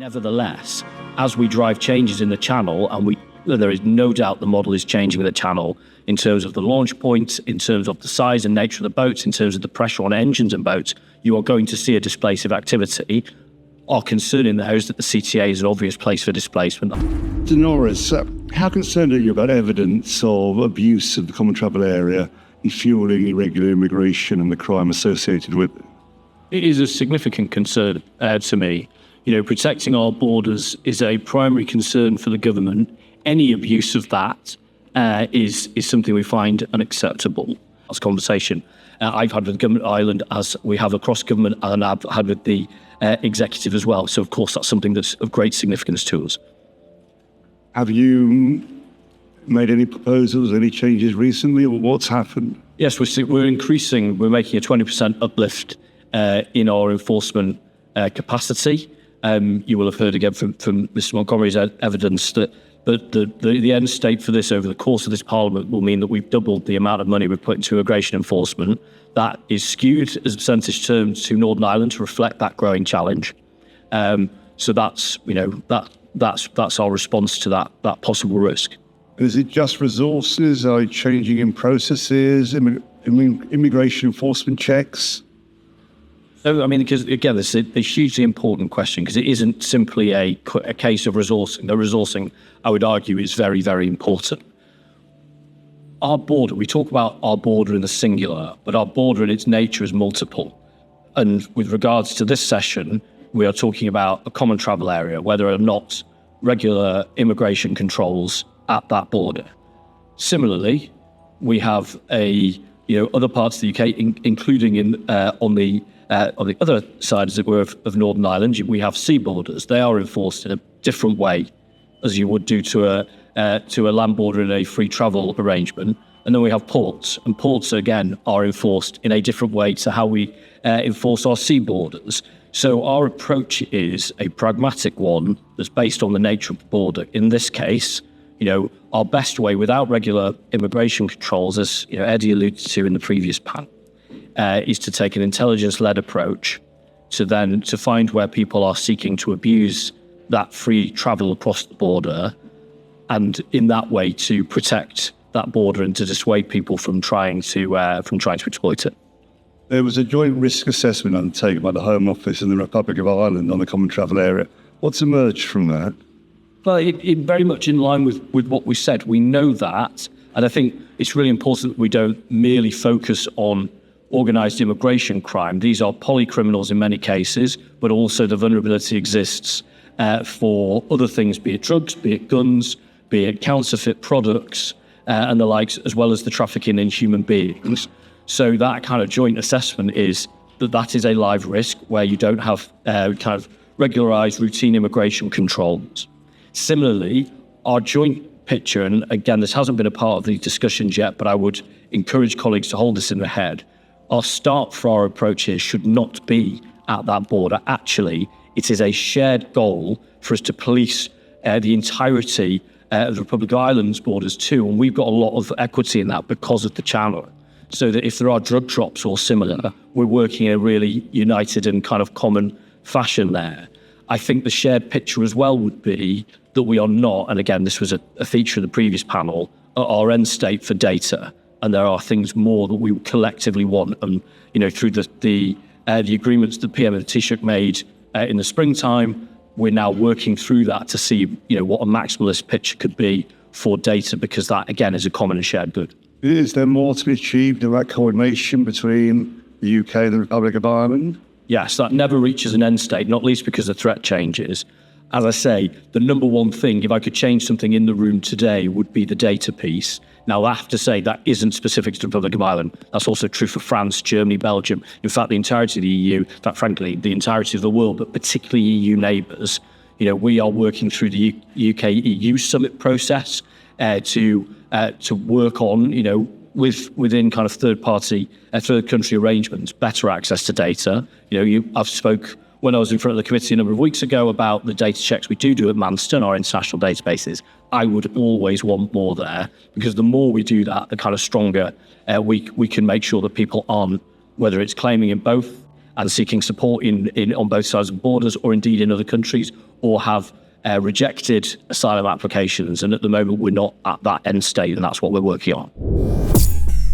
Nevertheless, as we drive changes in the channel, and there is no doubt the model is changing the channel in terms of the launch points, in terms of the size and nature of the boats, in terms of the pressure on engines and boats, you are going to see a displacive activity. Our concern in there is that the CTA is an obvious place for displacement. Mr. Norris, how concerned are you about evidence of abuse of the common travel area in fueling irregular immigration and the crime associated with it? It is a significant concern to me. Protecting our borders is a primary concern for the government. Any abuse of that is something we find unacceptable. That's a conversation I've had with the government of Ireland, as we have across government, and I've had with the executive as well. So, of course, that's something that's of great significance to us. Have you made any proposals, any changes recently, or what's happened? Yes, we're increasing. We're making a 20% uplift in our enforcement capacity. You will have heard again from Mr. Montgomery's evidence that the end state for this over the course of this Parliament will mean that we've doubled the amount of money we've put into immigration enforcement. That is skewed as percentage terms to Northern Ireland to reflect that growing challenge. So that's our response to that possible risk. Is it just resources? Are you changing in processes, immigration enforcement checks? So, because again, this is a hugely important question, because it isn't simply a case of resourcing. The resourcing, I would argue, is very, very important. Our border, we talk about our border in the singular, but our border in its nature is multiple. And with regards to this session, we are talking about a common travel area where there are not regular immigration controls at that border. Similarly, we have other parts of the UK, including on the other side, as it were, of Northern Ireland, we have sea borders. They are enforced in a different way as you would do to a land border in a free travel arrangement. And then we have ports, and ports, again, are enforced in a different way to how we enforce our sea borders. So our approach is a pragmatic one that's based on the nature of the border. In this case, our best way without regular immigration controls, as Eddie alluded to in the previous panel, is to take an intelligence-led approach to find where people are seeking to abuse that free travel across the border, and in that way to protect that border and to dissuade people from trying to exploit it. There was a joint risk assessment undertaken by the Home Office and the Republic of Ireland on the common travel area. What's emerged from that? Well, it very much in line with what we said. We know that, and I think it's really important that we don't merely focus on organised immigration crime. These are polycriminals in many cases, but also the vulnerability exists for other things, be it drugs, be it guns, be it counterfeit products, and the likes, as well as the trafficking in human beings. So that kind of joint assessment is that is a live risk where you don't have kind of regularised routine immigration controls. Similarly, our joint picture, and again, this hasn't been a part of the discussions yet, but I would encourage colleagues to hold this in their head. Our start for our approach here should not be at that border. Actually, it is a shared goal for us to police the entirety of the Republic of Ireland's borders too, and we've got a lot of equity in that because of the channel. So that if there are drug drops or similar, we're working in a really united and kind of common fashion there. I think the shared picture as well would be that we are not, and again, this was a feature of the previous panel, at our end state for data. And there are things more that we collectively want. And, through the agreements that PM and the Taoiseach made in the springtime, we're now working through that to see, what a maximalist picture could be for data, because that, again, is a common and shared good. Is there more to be achieved in that coordination between the UK and the Republic of Ireland? Yes, that never reaches an end state, not least because the threat changes. As I say, the number one thing, if I could change something in the room today, would be the data piece. Now, I have to say that isn't specific to the Republic of Ireland. That's also true for France, Germany, Belgium. In fact, the entirety of the EU, in fact, frankly, the entirety of the world, but particularly EU neighbours. We are working through the UK-EU summit process to work on, within kind of third country arrangements, better access to data. I've spoke when I was in front of the committee a number of weeks ago about the data checks we do at Manston, our international databases. I would always want more there, because the more we do that, the kind of stronger we can make sure that people aren't, whether it's claiming in both and seeking support on both sides of the borders, or indeed in other countries, or have rejected asylum applications. And at the moment, we're not at that end state, and that's what we're working on.